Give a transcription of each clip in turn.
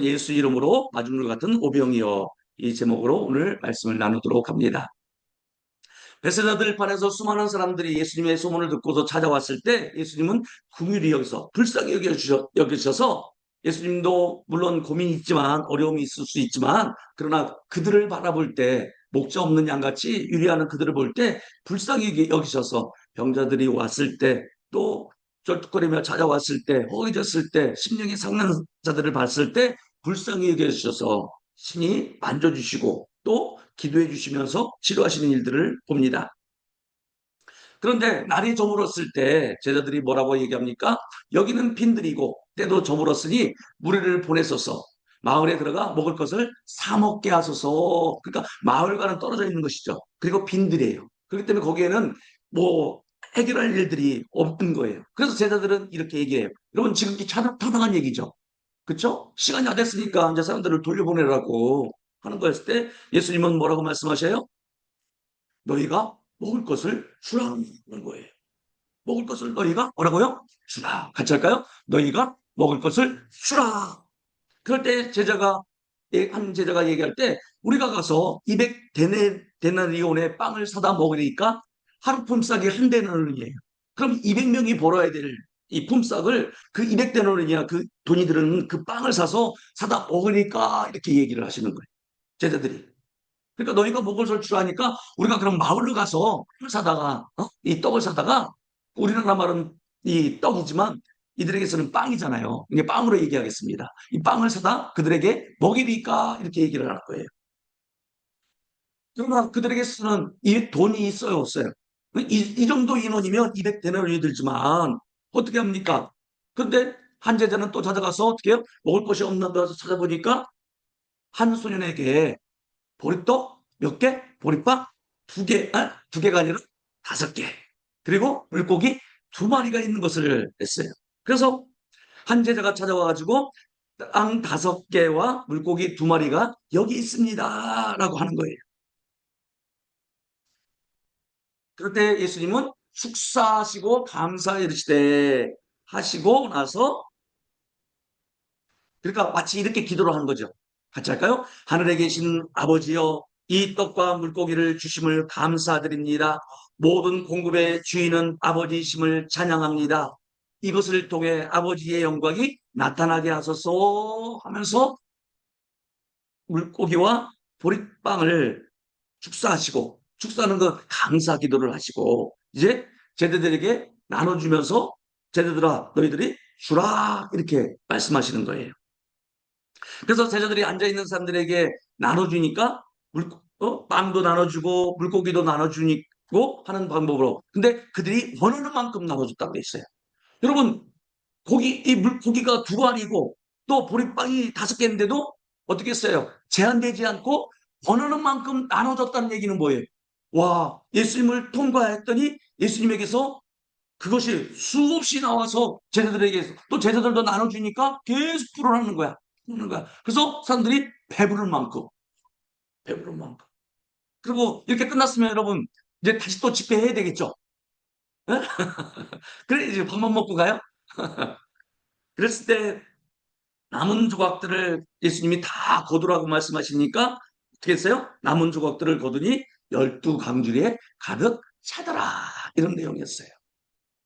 예수 이름으로 맞은 것 같은 오병이어, 이 제목으로 오늘 말씀을 나누도록 합니다. 베세다 들판에서 수많은 사람들이 예수님의 소문을 듣고서 찾아왔을 때 예수님은 긍휼히 여기서 불쌍히 여기셔서 예수님도 물론 고민이 있지만 어려움이 있을 수 있지만 그러나 그들을 바라볼 때 목자 없는 양같이 유리하는 그들을 볼 때 불쌍히 여기셔서 병자들이 왔을 때 또 쩔뚝거리며 찾아왔을 때 허기졌을 때 심령이 상한 자들을 봤을 때 불쌍히 여겨주셔서 신이 만져주시고 또 기도해 주시면서 치료하시는 일들을 봅니다. 그런데 날이 저물었을 때 제자들이 뭐라고 얘기합니까? 여기는 빈들이고 때도 저물었으니 무리를 보내소서 마을에 들어가 먹을 것을 사 먹게 하소서. 그러니까 마을과는 떨어져 있는 것이죠. 그리고 빈들이에요. 그렇기 때문에 거기에는 뭐 해결할 일들이 없는 거예요. 그래서 제자들은 이렇게 얘기해요. 여러분 지금 타당한 얘기죠. 그렇죠? 시간이 안 됐으니까 이제 사람들을 돌려보내라고 하는 거였을 때 예수님은 뭐라고 말씀하셔요? 너희가 먹을 것을 주라는 거예요. 먹을 것을 너희가 뭐라고요? 주라. 같이 할까요? 너희가 먹을 것을 주라. 그럴 때 한 제자가 얘기할 때 우리가 가서 200데나리온의 빵을 사다 먹으니까 하루 품삯이 한 데나리온이에요. 그럼 200명이 벌어야 될 이 품삯을 그 200데나리온이야 그 돈이 들은 그 빵을 사다 먹으니까 이렇게 얘기를 하시는 거예요. 제자들이. 그러니까 너희가 먹을 걸 주라니까 우리가 그럼 마을로 가서 이 떡을 사다가 우리나라 말은 이 떡이지만 이들에게서는 빵이잖아요. 이게 빵으로 얘기하겠습니다. 이 빵을 사다 그들에게 먹이니까 이렇게 얘기를 하는 거예요. 그러나 그들에게서는 이 돈이 있어요, 없어요? 이 정도 인원이면 200데나리온이 들지만 어떻게 합니까? 그런데 한 제자는 또 찾아가서 어떻게 해요? 먹을 것이 없나 봐서 찾아보니까 한 소년에게 보리떡 몇 개? 보리빵 두 개, 두 개가 아니라 5개. 그리고 물고기 2마리가 있는 것을 했어요. 그래서 한 제자가 찾아와가지고 땅 5개와 물고기 2마리가 여기 있습니다. 라고 하는 거예요. 그럴 때 예수님은 축사하시고 감사해 이르시되 하시고 나서 그러니까 마치 이렇게 기도를 하는 거죠. 같이 할까요? 하늘에 계신 아버지여, 이 떡과 물고기를 주심을 감사드립니다. 모든 공급의 주인은 아버지이심을 찬양합니다. 이것을 통해 아버지의 영광이 나타나게 하소서 하면서 물고기와 보리빵을 축사하는 거 감사 기도를 하시고 이제 제자들에게 나눠주면서 제자들아 너희들이 주라 이렇게 말씀하시는 거예요. 그래서 제자들이 앉아있는 사람들에게 나눠주니까 빵도 나눠주고 물고기도 나눠주고 하는 방법으로. 근데 그들이 원하는 만큼 나눠줬다고 돼 있어요. 여러분 이 물고기가 2알이고 또 보리빵이 5개인데도 어떻게 했어요? 제한되지 않고 원하는 만큼 나눠줬다는 얘기는 뭐예요? 와, 예수님을 통과했더니 예수님에게서 그것이 수없이 나와서 제자들에게 또 제자들도 나눠주니까 계속 불어나는 거야. 불어나는 거야. 그래서 사람들이 배부른 만큼. 그리고 이렇게 끝났으면 여러분 이제 다시 또 집회해야 되겠죠. 그래 이제 밥만 먹고 가요. 그랬을 때 남은 조각들을 예수님이 다 거두라고 말씀하시니까 어떻게 했어요? 남은 조각들을 거두니 12강줄에 가득 차더라. 이런 내용이었어요.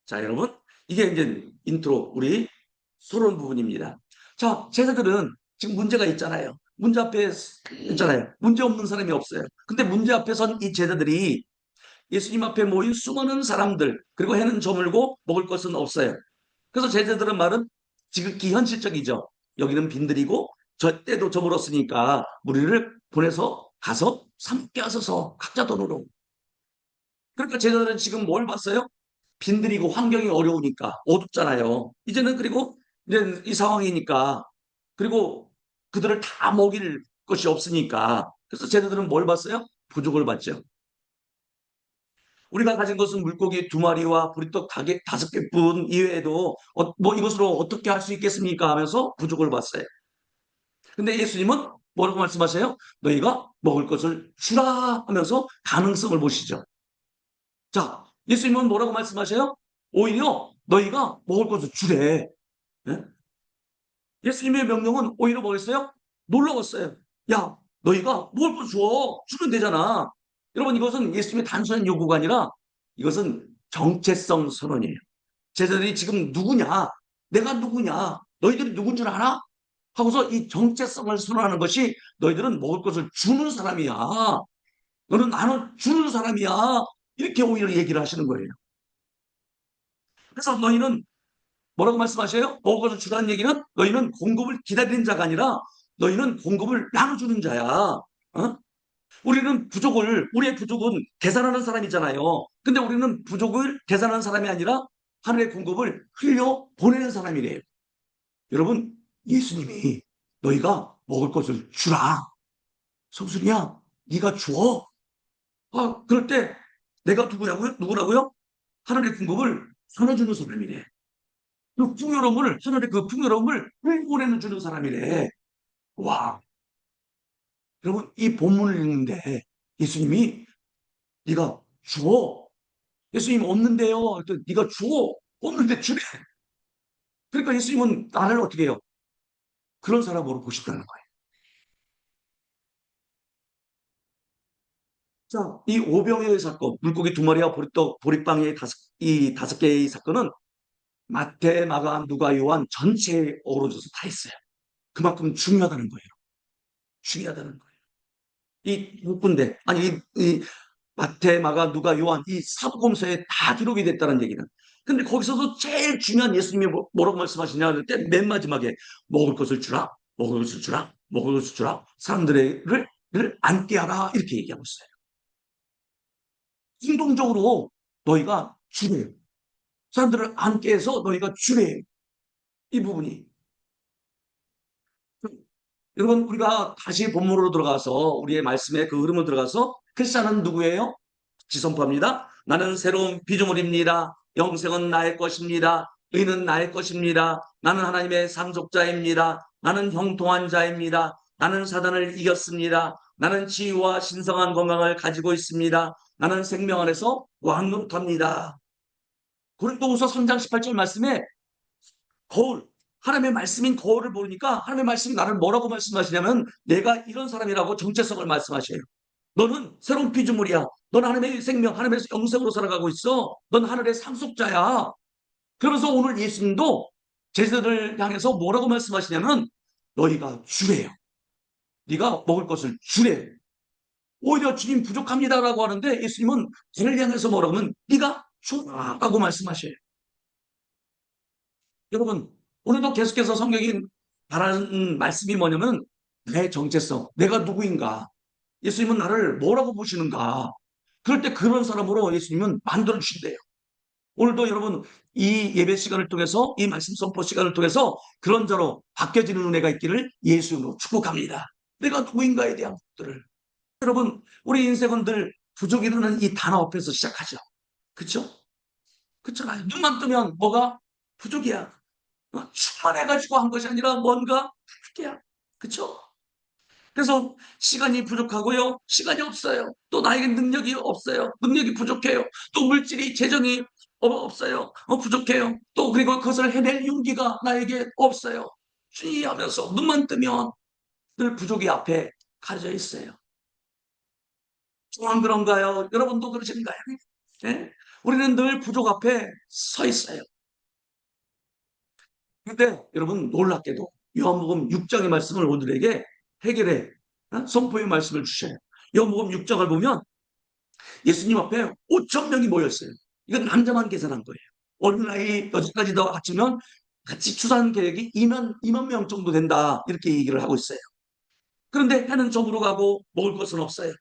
자, 여러분, 이게 이제 인트로, 우리 서론 부분입니다. 자, 제자들은 지금 문제가 있잖아요. 문제 앞에 있잖아요. 문제 없는 사람이 없어요. 근데 문제 앞에 선 이 제자들이 예수님 앞에 모인 수많은 사람들, 그리고 해는 저물고 먹을 것은 없어요. 그래서 제자들은 말은 지극히 현실적이죠. 여기는 빈들이고 저 때도 저물었으니까 무리를 보내서 가서 삼게 하소서 각자 돈으로. 그러니까 제자들은 지금 뭘 봤어요? 빈들이고 환경이 어려우니까 어둡잖아요. 이제는 그리고 이제 이 상황이니까 그리고 그들을 다 먹일 것이 없으니까 그래서 제자들은 뭘 봤어요? 부족을 봤죠. 우리가 가진 것은 물고기 2마리와 보리떡 5개뿐 이외에도 뭐 이것으로 어떻게 할 수 있겠습니까? 하면서 부족을 봤어요. 근데 예수님은 뭐라고 말씀하세요? 너희가 먹을 것을 주라 하면서 가능성을 보시죠. 자, 예수님은 뭐라고 말씀하세요? 오히려 너희가 먹을 것을 주래. 예? 예수님의 명령은 오히려 뭐였어요? 놀라웠어요. 야, 너희가 뭘 줘? 주면 되잖아. 여러분, 이것은 예수님의 단순한 요구가 아니라 이것은 정체성 선언이에요. 제자들이 지금 누구냐? 내가 누구냐? 너희들이 누군 줄 알아? 하고서 이 정체성을 선언하는 것이 너희들은 먹을 것을 주는 사람이야. 너는 나는 주는 사람이야. 이렇게 오히려 얘기를 하시는 거예요. 그래서 너희는 뭐라고 말씀하셔요? 먹을 것을 주라는 얘기는 너희는 공급을 기다리는 자가 아니라 너희는 공급을 나눠주는 자야. 어? 우리의 부족은 계산하는 사람이잖아요. 근데 우리는 부족을 계산하는 사람이 아니라 하늘의 공급을 흘려 보내는 사람이래요. 여러분, 예수님이 너희가 먹을 것을 주라. 성순이야, 네가 줘. 그럴 때 내가 누구라고요? 누구라고요? 하늘의 공급을 나눠주는 사람이래. 하늘의 그 풍요로움을 보내는 주는 사람이래. 와, 여러분, 이 본문을 읽는데 예수님이 네가 줘. 예수님 없는데요. 그랬더니 네가 줘. 없는데 주래. 그러니까 예수님은 나를 어떻게 해요? 그런 사람으로 보신다는 거예요. 자, 이 오병이어의 사건, 물고기 두 마리와 보리빵의 이 다섯 개의 사건은 마태, 마가, 누가, 요한 전체에 어우러져서 다 있어요. 그만큼 중요하다는 거예요. 중요하다는 거예요. 이 육군데, 아니, 이 마태, 마가, 누가, 요한 이 사복음서에 다 기록이 됐다는 얘기는. 근데 거기서도 제일 중요한 예수님이 뭐라고 말씀하시냐 할 때 맨 마지막에 먹을 것을 주라, 먹을 것을 주라, 먹을 것을 주라, 사람들을 앉게 하라 이렇게 얘기하고 있어요. 공동적으로 너희가 주래요. 사람들을 앉게 해서 너희가 주래요. 이 부분이. 여러분, 우리가 다시 본문으로 들어가서 우리의 말씀의 그 흐름으로 들어가서 크리스천은 누구예요? 지선파입니다. 나는 새로운 피조물입니다. 영생은 나의 것입니다. 의는 나의 것입니다. 나는 하나님의 상속자입니다. 나는 형통한 자입니다. 나는 사단을 이겼습니다. 나는 지위와 신성한 건강을 가지고 있습니다. 나는 생명 안에서 왕노릇합니다. 고린도후서 3장 18절 말씀에 거울, 하나님의 말씀인 거울을 보니까 하나님의 말씀이 나를 뭐라고 말씀하시냐면 내가 이런 사람이라고 정체성을 말씀하셔요. 너는 새로운 피조물이야. 넌 하나님의 생명, 하나님의 영생으로 살아가고 있어. 넌 하늘의 상속자야. 그러면서 오늘 예수님도 제자들을 향해서 뭐라고 말씀하시냐면 너희가 주래요. 네가 먹을 것을 주래. 오히려 주님 부족합니다라고 하는데 예수님은 저를 향해서 뭐라고 하면 네가 주라고 말씀하셔요. 여러분, 오늘도 계속해서 성경이 말하는 말씀이 뭐냐면 내 정체성, 내가 누구인가, 예수님은 나를 뭐라고 보시는가. 그럴 때 그런 사람으로 예수님은 만들어 주신대요. 오늘도 여러분 이 예배 시간을 통해서 이 말씀 선포 시간을 통해서 그런 자로 바뀌어지는 은혜가 있기를 예수님으로 축복합니다. 내가 누구인가에 대한 것들을. 여러분, 우리 인생은 늘 부족이라는 이 단어 앞에서 시작하죠. 그렇죠? 그렇잖아요. 눈만 뜨면 뭐가 부족이야. 충만해가지고 한 것이 아니라 뭔가 부족해야. 그렇죠? 그래서 시간이 부족하고요. 시간이 없어요. 또 나에게 능력이 없어요. 능력이 부족해요. 또 물질이 재정이 없어요. 부족해요. 또 그리고 그것을 해낼 용기가 나에게 없어요. 주의하면서 눈만 뜨면 늘 부족이 앞에 가려져 있어요. 저만 그런가요? 여러분도 그러신가요? 네? 우리는 늘 부족 앞에 서 있어요. 근데 여러분 놀랍게도 요한복음 6장의 말씀을 오늘에게 해결해 선포의 말씀을 주셔요. 요한복음 6장을 보면 예수님 앞에 5천 명이 모였어요. 이건 남자만 계산한 거예요. 어린아이 여자까지 더 합치면 같이 추산 계획이 2만 명 정도 된다 이렇게 얘기를 하고 있어요. 그런데 해는 저물어 가고 먹을 것은 없어요.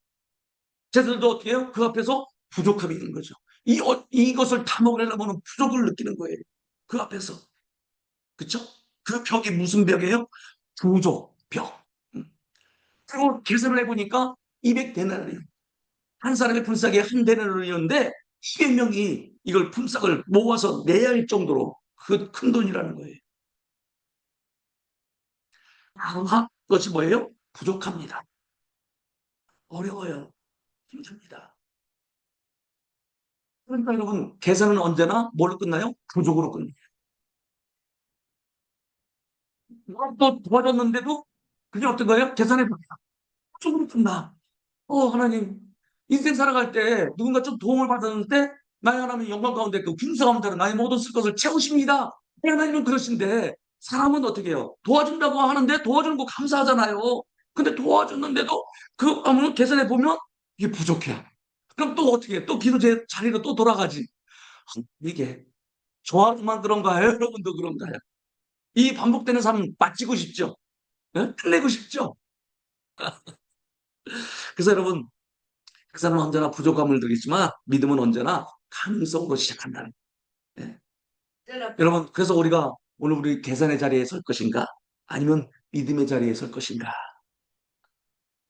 쟤들도 어떻게 해요? 그 앞에서 부족함이 있는 거죠. 이것을 다 먹으려면 부족을 느끼는 거예요. 그 앞에서. 그쵸? 그 벽이 무슨 벽이에요? 부족벽. 그리고 계산을 해보니까 200데나리온. 한 사람의 품삯이 한 데나리온인데 200명이 이걸 품삯을 모아서 내야 할 정도로 그 큰 돈이라는 거예요. 그것이 뭐예요? 부족합니다. 어려워요. 힘듭니다. 그러니까 여러분 계산은 언제나 뭘로 끝나요? 부족으로 끝나요. 또 도와줬는데도 그게 어떤 거예요? 계산해 보니까 좀 그렇구나. 하나님, 인생 살아갈 때 누군가 좀 도움을 받았는데 나의 하나님 영광 가운데 그 궁수 가운데 나의 모든 쓸 것을 채우십니다. 하나님은 그러신데 사람은 어떻게 해요? 도와준다고 하는데 도와주는 거 감사하잖아요. 근데 도와줬는데도 그 아무 계산해 보면 이게 부족해. 그럼 또 어떻게 해? 또 기도 제 자리로 또 돌아가지. 이게 저만 그런가요? 여러분도 그런가요? 이 반복되는 삶 빠지고 싶죠? 예? 끝내고 싶죠? 그래서 여러분, 그 사람은 언제나 부족함을 느끼지만 믿음은 언제나 가능성으로 시작한다는 거예요. 예. 여러분, 그래서 우리가 오늘 우리 계산의 자리에 설 것인가? 아니면 믿음의 자리에 설 것인가?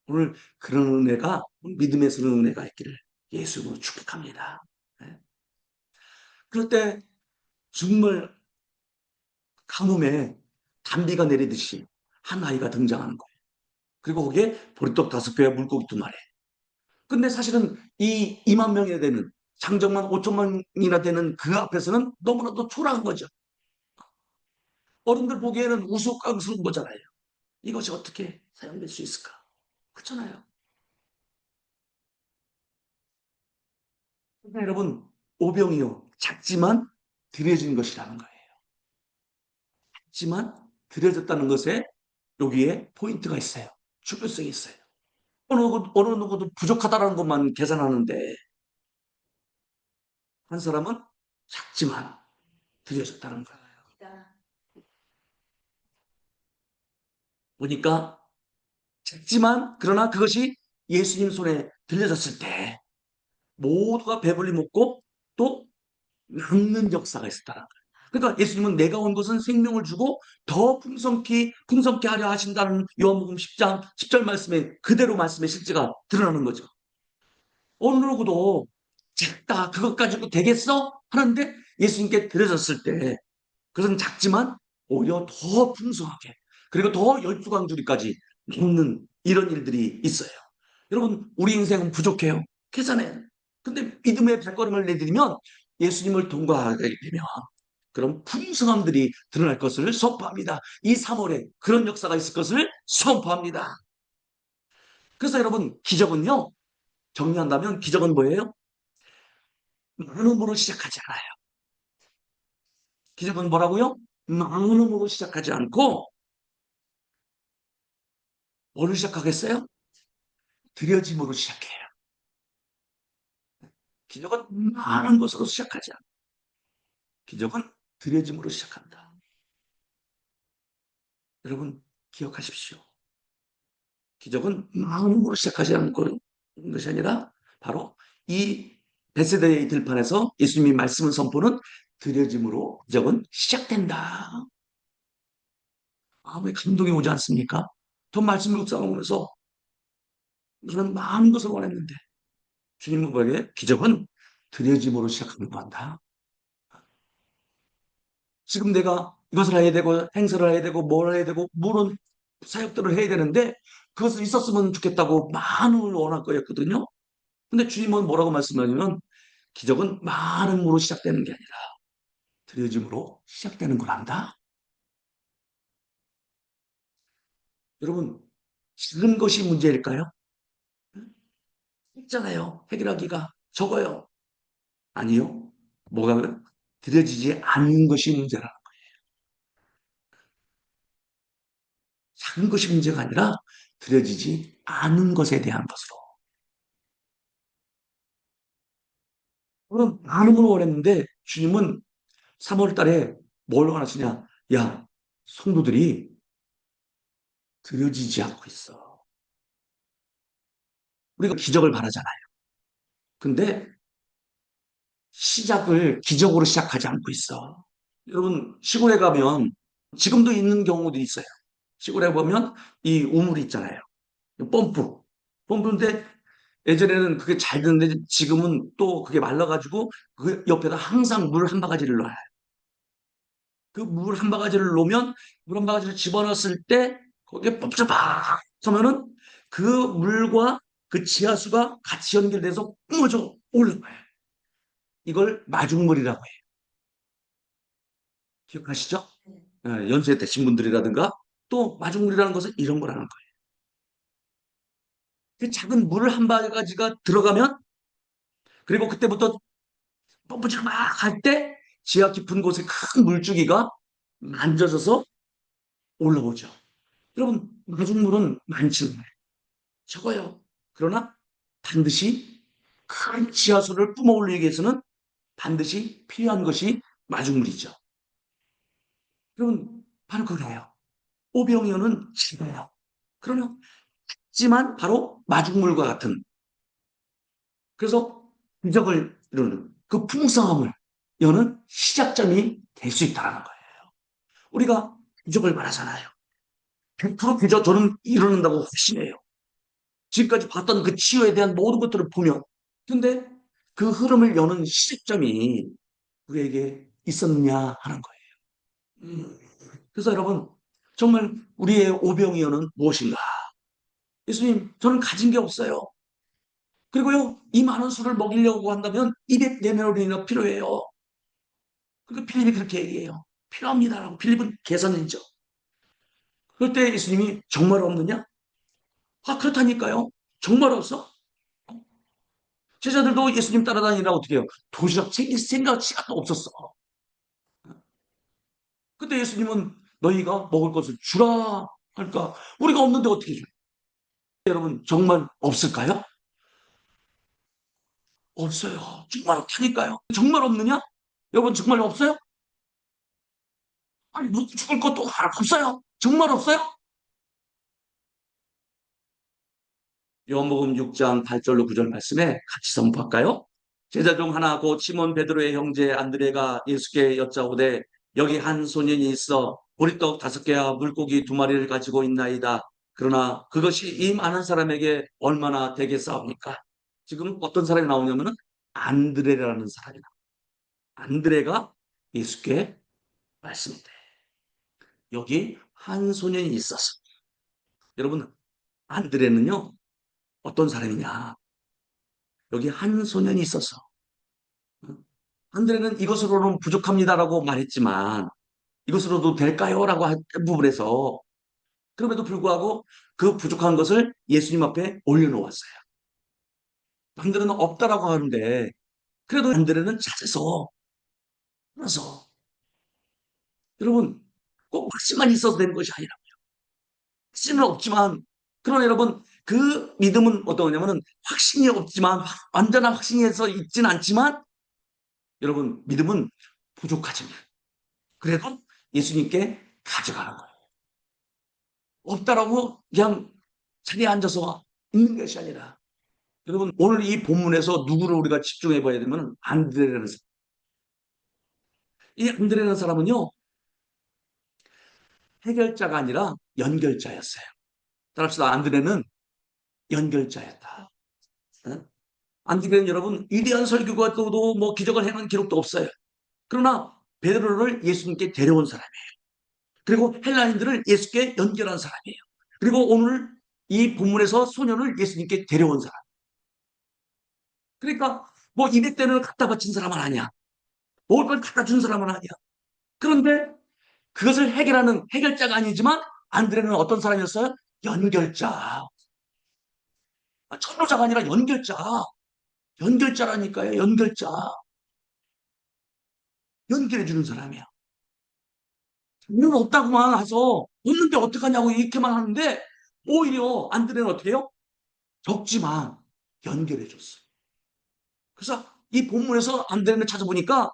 오늘 그런 은혜가, 믿음에 서는 은혜가 있기를 예수님으로 축복합니다. 예. 그럴 때 정말 가뭄에 단비가 내리듯이 한 아이가 등장하는 거예요. 그리고 거기에 보리떡 5개와 물고기 2마리. 근데 사실은 이 2만 명이나 되는 장정만 5천만이나 되는 그 앞에서는 너무나도 초라한 거죠. 어른들 보기에는 우스꽝스러운 거잖아요. 이것이 어떻게 사용될 수 있을까? 그렇잖아요. 그러니까 여러분, 오병이요. 작지만 들여진 것이라는 거예요. 작지만 들여졌다는 것에 여기에 포인트가 있어요. 중요성이 있어요. 어느 누구도 부족하다는 것만 계산하는데 한 사람은 작지만 들여졌다는 거예요. 보니까 작지만 그러나 그것이 예수님 손에 들려졌을 때 모두가 배불리 먹고 또 남는 역사가 있었다는 거예요. 그러니까 예수님은 내가 온 것은 생명을 주고 더 풍성케 하려 하신다는 요한복음 10장 10절 말씀에 그대로 말씀의 실제가 드러나는 거죠. 어느 누구도 작다 그것 가지고 되겠어? 하는데 예수님께 드려졌을 때 그것은 작지만 오히려 더 풍성하게 그리고 더 열두광주리까지 놓는 이런 일들이 있어요. 여러분 우리 인생은 부족해요. 계산해. 근데 믿음의 발걸음을 내디디면 예수님을 통과하게 되면 그런 풍성함들이 드러날 것을 선포합니다. 이 3월에 그런 역사가 있을 것을 선포합니다. 그래서 여러분 기적은요. 정리한다면 기적은 뭐예요? 나눔으로 시작하지 않아요. 기적은 뭐라고요? 나눔으로 시작하지 않고 뭐를 시작하겠어요? 드려짐으로 시작해요. 기적은 많은 것으로 시작하지 않아. 기적은 드려짐으로 시작한다. 여러분 기억하십시오. 기적은 마음으로 시작하지 않고 것이 아니라 바로 이 베세다의 들판에서 예수님이 말씀을 선포는 드려짐으로 기적은 시작된다. 마음에 감동이 오지 않습니까? 더 말씀을 묵상하면서 나는 많은 것을 원했는데 주님은 거기에 기적은 드려짐으로 시작하는 거다. 지금 내가 이것을 해야 되고 행사를 해야 되고 뭘 해야 되고 물은 사역들을 해야 되는데 그것을 있었으면 좋겠다고 많은 걸 원할 거였거든요. 근데 주님은 뭐라고 말씀하냐면 기적은 많음으로 시작되는 게 아니라 드려짐으로 시작되는 거란다. 여러분 작은 것이 문제일까요? 있잖아요. 해결하기가 적어요. 아니요. 뭐가 그래? 드려지지 않는 것이 문제라. 작은 것이 문제가 아니라 드려지지 않은 것에 대한 것으로. 그럼 많은 걸 원했는데 주님은 3월 달에 뭘 원하시냐? 야, 성도들이 드려지지 않고 있어. 우리가 기적을 바라잖아요. 근데 시작을 기적으로 시작하지 않고 있어. 여러분, 시골에 가면 지금도 있는 경우도 있어요. 시골에 보면 이 우물이 있잖아요. 펌프. 펌프인데 예전에는 그게 잘 됐는데 지금은 또 그게 말라가지고 그 옆에다 항상 물 한 바가지를 놔요. 그 물 한 바가지를 놓으면 물 한 바가지를 집어넣었을 때 거기에 뻑뻑 하면은 그 물과 그 지하수가 같이 연결돼서 뿜어져 올라가요. 이걸 마중물이라고 해요. 기억하시죠? 연세 되신 분들이라든가 또 마중물이라는 것은 이런 거라는 거예요. 그 작은 물 한 바가지가 들어가면, 그리고 그때부터 펌프질을 막 할 때 지하 깊은 곳에 큰 물줄기가 만져져서 올라오죠. 여러분, 마중물은 많지는 않아요. 적어요. 그러나 반드시 큰 지하수를 뿜어올리기 위해서는 반드시 필요한 것이 마중물이죠. 여러분, 바로 그거예요. 오병이어는 작아요. 그러나 작지만 바로 마중물과 같은, 그래서 기적을 이루는 그 풍성함을 여는 시작점이 될 수 있다는 거예요. 우리가 기적을 말하잖아요. 100% 기적 저는 이루는다고 확신해요. 지금까지 봤던 그 치유에 대한 모든 것들을 보면. 근데 그 흐름을 여는 시작점이 우리에게 있었느냐 하는 거예요. 그래서 여러분, 정말 우리의 오병이어는 무엇인가? 예수님, 저는 가진 게 없어요. 그리고요, 이 많은 수를 먹이려고 한다면 200데나리온이나 필요해요. 그러니까 필립이 그렇게 얘기해요. 필요합니다라고. 필립은 계산이죠. 그럴 때 예수님이 정말 없느냐? 아, 그렇다니까요. 정말 없어? 제자들도 예수님 따라다니라 어떻게 해요? 도시락 챙길 생각, 시간도 없었어. 그때 예수님은 너희가 먹을 것을 주라 할까? 우리가 없는데 어떻게 줘? 여러분, 정말 없을까요? 없어요. 정말 없다니까요. 정말 없느냐? 여러분, 정말 없어요? 아니, 뭐 죽을 것도 하나 없어요. 정말 없어요? 요한복음 6장 8절로 9절 말씀에 같이 선포할까요? 제자 중 하나 곧 시몬 베드로의 형제 안드레가 예수께 여짜오되 여기 한 소년이 있어 보리떡 5개와 물고기 2마리를 가지고 있나이다. 그러나 그것이 이 많은 사람에게 얼마나 되겠사옵니까? 지금 어떤 사람이 나오냐면은 안드레라는 사람이 나와요. 안드레가 예수께 말씀대. 여기 한 소년이 있었어. 여러분, 안드레는요, 어떤 사람이냐? 여기 한 소년이 있었어. 안드레는 이것으로는 부족합니다라고 말했지만 이것으로도 될까요? 라고 한 부분에서 그럼에도 불구하고 그 부족한 것을 예수님 앞에 올려놓았어요. 안드레는 없다라고 하는데 그래도 안드레는 찾아서 그래서 여러분 꼭 확신만 있어도 되는 것이 아니라 확신은 없지만 그러나 여러분 그 믿음은 어떤 거냐면은 확신이 없지만 완전한 확신에서 있지는 않지만 여러분 믿음은 부족하지만 그래도 예수님께 가져가는 거예요. 없다라고 그냥 자리에 앉아서 있는 것이 아니라 여러분 오늘 이 본문에서 누구를 우리가 집중해 봐야 되면 안드레라는 사람. 이 안드레라는 사람은요 해결자가 아니라 연결자였어요. 따라합시다. 안드레는 연결자였다. 어? 안드레는 여러분 위대한 설교가도 뭐 기적을 행한 기록도 없어요. 그러나 베드로를 예수님께 데려온 사람이에요. 그리고 헬라인들을 예수께 연결한 사람이에요. 그리고 오늘 이 본문에서 소년을 예수님께 데려온 사람. 그러니까 뭐 200대를 갖다 바친 사람은 아니야. 먹을 걸 갖다 준 사람은 아니야. 그런데 그것을 해결하는 해결자가 아니지만 안드레는 어떤 사람이었어요? 연결자. 천로자가 아니라 연결자. 연결자라니까요. 연결자. 연결해주는 사람이야. 이는 없다고만 해서 없는데 어떡하냐고 이렇게만 하는데 오히려 안드레는 어떻게 해요? 적지만 연결해줬어. 그래서 이 본문에서 안드레를 찾아보니까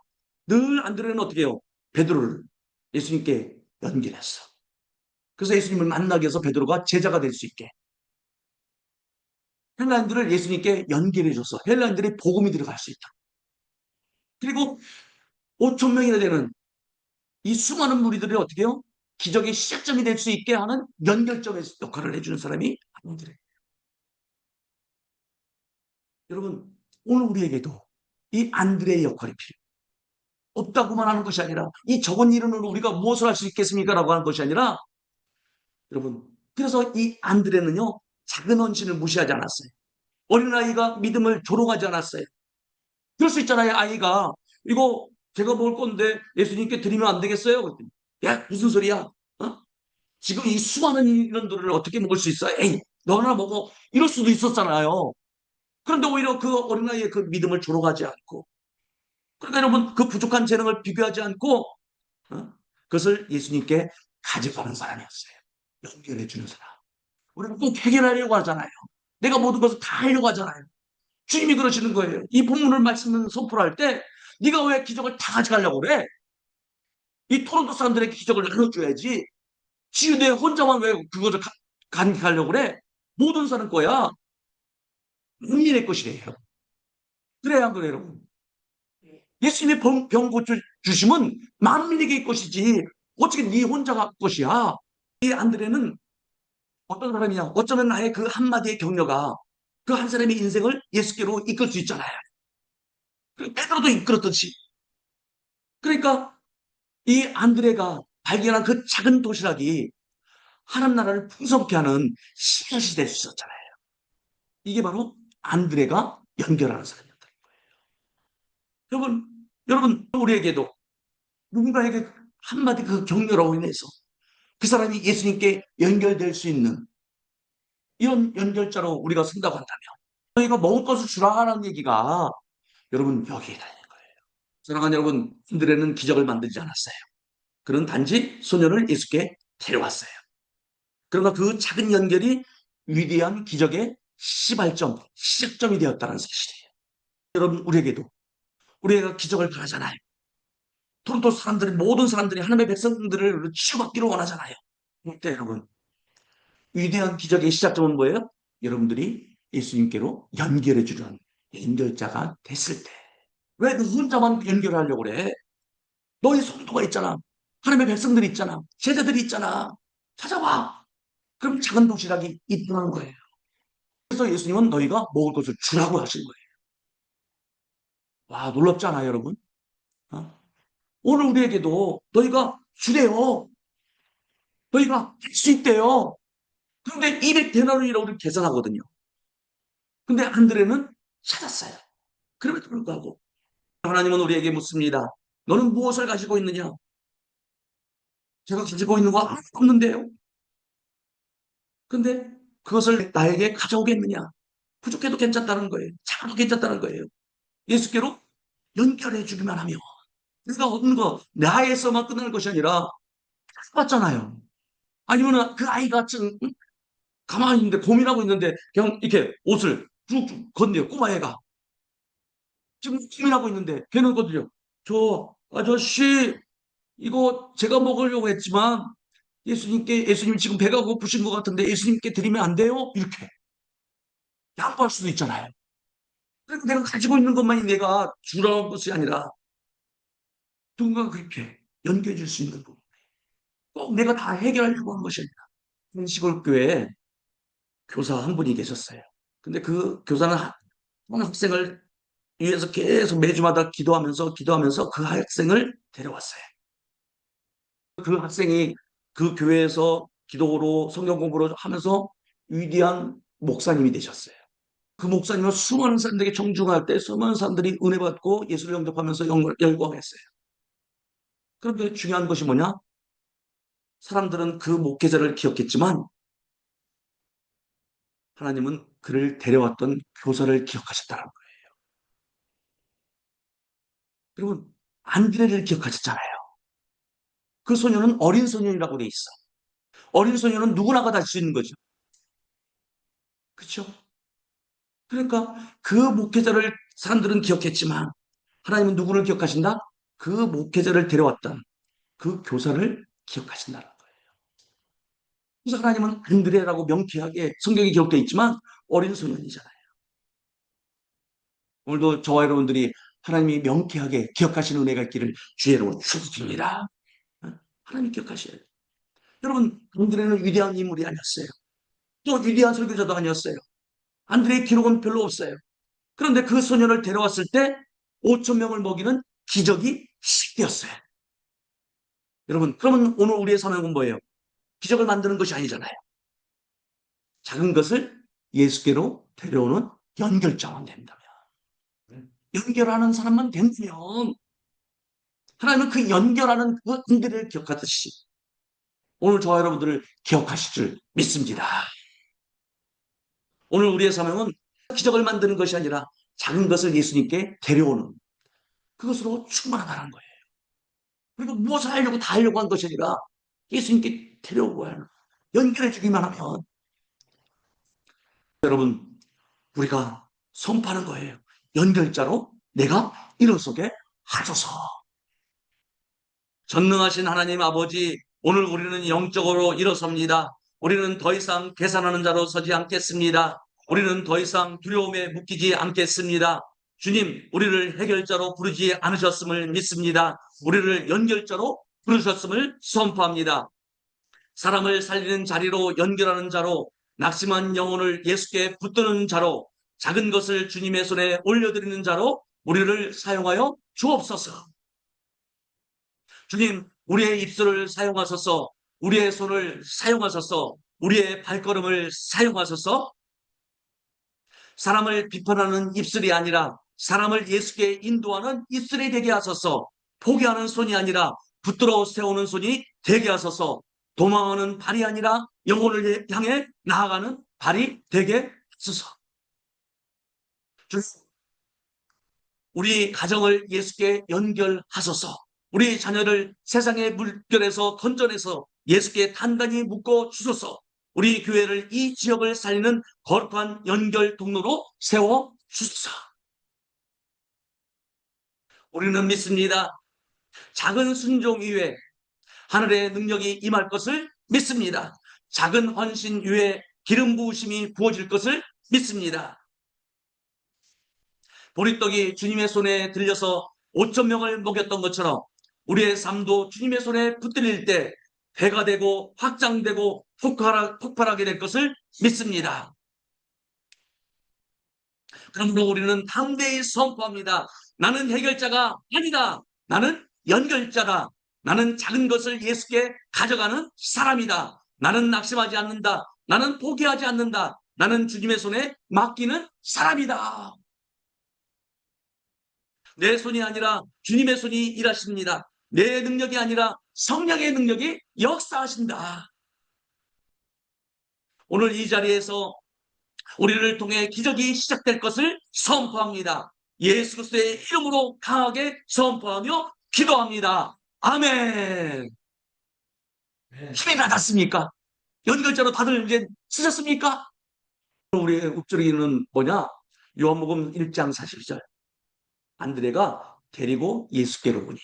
늘 안드레는 어떻게 해요? 베드로를 예수님께 연결했어. 그래서 예수님을 만나게 해서 베드로가 제자가 될 수 있게 헬라인들을 예수님께 연결해줘서 헬라인들이 복음이 들어갈 수 있다. 그리고 5천 명이나 되는 이 수많은 무리들이 어떻게 해요? 기적의 시작점이 될 수 있게 하는 연결점의 역할을 해주는 사람이 안드레. 여러분 오늘 우리에게도 이 안드레의 역할이 필요해요. 없다고만 하는 것이 아니라 이 적은 일은 우리가 무엇을 할 수 있겠습니까? 라고 하는 것이 아니라 여러분 그래서 이 안드레는요 작은 헌신을 무시하지 않았어요. 어린아이가 믿음을 조롱하지 않았어요. 그럴 수 있잖아요. 아이가 이거 제가 먹을 건데 예수님께 드리면 안 되겠어요? 그랬더니 야 무슨 소리야? 어? 지금 이 수많은 인원들을 어떻게 먹을 수 있어? 에이, 너 하나 먹어. 이럴 수도 있었잖아요. 그런데 오히려 그 어린 나이에 그 믿음을 졸업하지 않고, 그러니까 여러분 그 부족한 재능을 비교하지 않고 어? 그것을 예수님께 가져가는 사람이었어요. 연결해 주는 사람. 우리는 꼭 해결하려고 하잖아요. 내가 모든 것을 다 하려고 하잖아요. 주님이 그러시는 거예요. 이 본문을 말씀을 선포할 때 네가 왜 기적을 다 가져가려고 그래? 이 토론토 사람들에게 기적을 나눠줘야지. 지유대 혼자만 왜 그거를 간직하려고 그래? 모든 사람 거야. 은민의 것이래요. 그래야 안 그래요, 여러분? 예수님의 병 고쳐 주심은 만민에게 것이지 어떻게 네 혼자가 것이야? 이 안드레는 어떤 사람이냐? 어쩌면 나의 그 한마디의 격려가 그 한 사람의 인생을 예수께로 이끌 수 있잖아요. 베드로도 이끌었듯이. 그러니까 이 안드레가 발견한 그 작은 도시락이 하나님 나라를 풍성케 하는 씨앗이 될 수 있었잖아요. 이게 바로 안드레가 연결하는 사람이었다. 여러분, 우리에게도 누군가에게 한마디 그 격려로 인해서 그 사람이 예수님께 연결될 수 있는 이런 연결자로 우리가 쓴다고 한다면 저희가 먹을 것을 주라는 얘기가 여러분 여기에 달린 거예요. 사랑하는 여러분, 인들에는 기적을 만들지 않았어요. 그는 단지 소년을 예수께 데려왔어요. 그러나 그 작은 연결이 위대한 기적의 시발점, 시작점이 되었다는 사실이에요. 여러분, 우리가 기적을 바라잖아요. 토론토 사람들이, 모든 사람들이 하나님의 백성들을 치유받기를 원하잖아요. 그때 여러분, 위대한 기적의 시작점은 뭐예요? 여러분들이 예수님께로 연결해 주는 연결자가 됐을 때. 왜 너 혼자만 연결하려고 그래? 너희 성도가 있잖아. 하나님의 백성들이 있잖아. 제자들이 있잖아. 찾아와. 그럼 작은 도시락이 있다는 거예요. 그래서 예수님은 너희가 먹을 것을 주라고 하신 거예요. 와, 놀랍지 않아요, 여러분? 어? 오늘 우리에게도 너희가 주래요. 너희가 할 수 있대요. 그런데 200데나리온이라고 우리 계산하거든요. 근데 안드레는 찾았어요. 그럼에도 불구하고 하나님은 우리에게 묻습니다. 너는 무엇을 가지고 있느냐? 제가 가지고 있는 거 아무것도 없는데요. 근데 그것을 나에게 가져오겠느냐? 부족해도 괜찮다는 거예요. 작아도 괜찮다는 거예요. 예수께로 연결해 주기만 하면 내가 얻는 거 나에서만 끝나는 것이 아니라 받잖아요. 아니면 그 아이가 좀 가만히 있는데 고민하고 있는데 그냥 이렇게 옷을 쭉쭉 건네요. 꼬마애가 지금 고민하고 있는데 걔는 거든요. 저 아저씨 이거 제가 먹으려고 했지만 예수님 지금 배가 고프신 것 같은데 예수님께 드리면 안 돼요? 이렇게 양보할 수도 있잖아요. 그리고 내가 가지고 있는 것만이 내가 주라는 것이 아니라 누군가 그렇게 연결해 줄 수 있는 부분. 꼭 내가 다 해결하려고 하는 것이 아니라. 한 시골 교회에 교사 한 분이 계셨어요. 근데 그 교사는 한 학생을 위해서 계속 매주마다 기도하면서 그 학생을 데려왔어요. 그 학생이 그 교회에서 기도로 성경 공부를 하면서 위대한 목사님이 되셨어요. 그 목사님은 수많은 사람들에게 정중할 때 수많은 사람들이 은혜 받고 예수를 영접하면서 열광했어요. 그런데 중요한 것이 뭐냐? 사람들은 그 목회자를 기억했지만 하나님은 그를 데려왔던 교사를 기억하셨다는 거예요. 여러분, 안드레를 기억하셨잖아요. 그 소녀는 어린 소년이라고 돼 있어. 어린 소년은 누구나 가 달 수 있는 거죠. 그렇죠? 그러니까 그 목회자를 사람들은 기억했지만 하나님은 누구를 기억하신다? 그 목회자를 데려왔던 그 교사를 기억하신다는 거예요. 그래서 하나님은 안드레라고 명쾌하게 성경에 기록되어 있지만 어린 소년이잖아요. 오늘도 저와 여러분들이 하나님이 명쾌하게 기억하시는 은혜가 있기를 주의로 축복합니다. 하나님 기억하셔야 돼요. 여러분, 안드레는 위대한 인물이 아니었어요. 또 위대한 설교자도 아니었어요. 안드레의 기록은 별로 없어요. 그런데 그 소년을 데려왔을 때 5천 명을 먹이는 기적이 시작되었어요. 여러분, 그러면 오늘 우리의 사명은 뭐예요? 기적을 만드는 것이 아니잖아요. 작은 것을 예수께로 데려오는 연결자만 된다면. 연결하는 사람만 된다면 하나님은 그 연결하는 그 인들을 기억하듯이 오늘 저와 여러분들을 기억하실 줄 믿습니다. 오늘 우리의 사명은 기적을 만드는 것이 아니라 작은 것을 예수님께 데려오는 그것으로 충만하다는 거예요. 그리고 무엇을 하려고 다 하려고 한 것이 아니라 예수님께 데려오고 하는 연결해 주기만 하면 여러분 우리가 선포하는 거예요. 연결자로 내가 일어서게 하소서. 전능하신 하나님 아버지, 오늘 우리는 영적으로 일어섭니다. 우리는 더 이상 계산하는 자로 서지 않겠습니다. 우리는 더 이상 두려움에 묶이지 않겠습니다. 주님, 우리를 해결자로 부르지 않으셨음을 믿습니다. 우리를 연결자로 부르셨음을 선포합니다. 사람을 살리는 자리로 연결하는 자로, 낙심한 영혼을 예수께 붙드는 자로, 작은 것을 주님의 손에 올려드리는 자로 우리를 사용하여 주옵소서. 주님, 우리의 입술을 사용하소서, 우리의 손을 사용하소서, 우리의 발걸음을 사용하소서. 사람을 비판하는 입술이 아니라 사람을 예수께 인도하는 입술이 되게 하소서. 포기하는 손이 아니라 붙들어 세우는 손이 되게 하소서. 도망하는 발이 아니라 영혼을 향해 나아가는 발이 되게 하소서. 우리 가정을 예수께 연결하소서. 우리 자녀를 세상의 물결에서 건져내서 예수께 단단히 묶어 주소서. 우리 교회를 이 지역을 살리는 거룩한 연결 통로로 세워 주소서. 우리는 믿습니다. 작은 순종 이외에 하늘의 능력이 임할 것을 믿습니다. 작은 헌신 이외에 기름 부으심이 부어질 것을 믿습니다. 보리떡이 주님의 손에 들려서 5천 명을 먹였던 것처럼 우리의 삶도 주님의 손에 붙들릴 때 배가 되고 확장되고 폭발하게 될 것을 믿습니다. 그러므로 우리는 담대히 선포합니다. 나는 해결자가 아니다. 나는 연결자다. 나는 작은 것을 예수께 가져가는 사람이다. 나는 낙심하지 않는다. 나는 포기하지 않는다. 나는 주님의 손에 맡기는 사람이다. 내 손이 아니라 주님의 손이 일하십니다. 내 능력이 아니라 성령의 능력이 역사하신다. 오늘 이 자리에서 우리를 통해 기적이 시작될 것을 선포합니다. 예수 그리스도의 이름으로 강하게 선포하며 기도합니다. 아멘. 힘이 나갔습니까? 연결자로 다들 이제 쓰셨습니까? 우리의 읊조리는 뭐냐? 요한복음 1장 42절. 안드레가 데리고 예수께로 오니.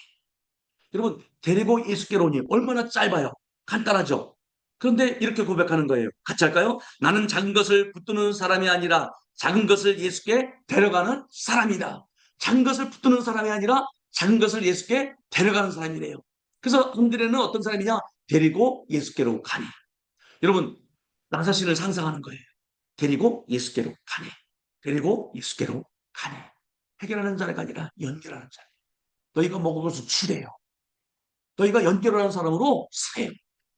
여러분, 데리고 예수께로 오니 얼마나 짧아요. 간단하죠. 그런데 이렇게 고백하는 거예요. 같이 할까요? 나는 작은 것을 붙드는 사람이 아니라 작은 것을 예수께 데려가는 사람이다. 작은 것을 붙드는 사람이 아니라 작은 것을 예수께 데려가는 사람이래요. 그래서 안드레는 어떤 사람이냐? 데리고 예수께로 가니. 여러분, 나 자신을 상상하는 거예요. 데리고 예수께로 가니. 데리고 예수께로 가니. 해결하는 자가 아니라 연결하는 자. 너희가 먹은 것을 치래요. 너희가 연결하는 사람으로 사요.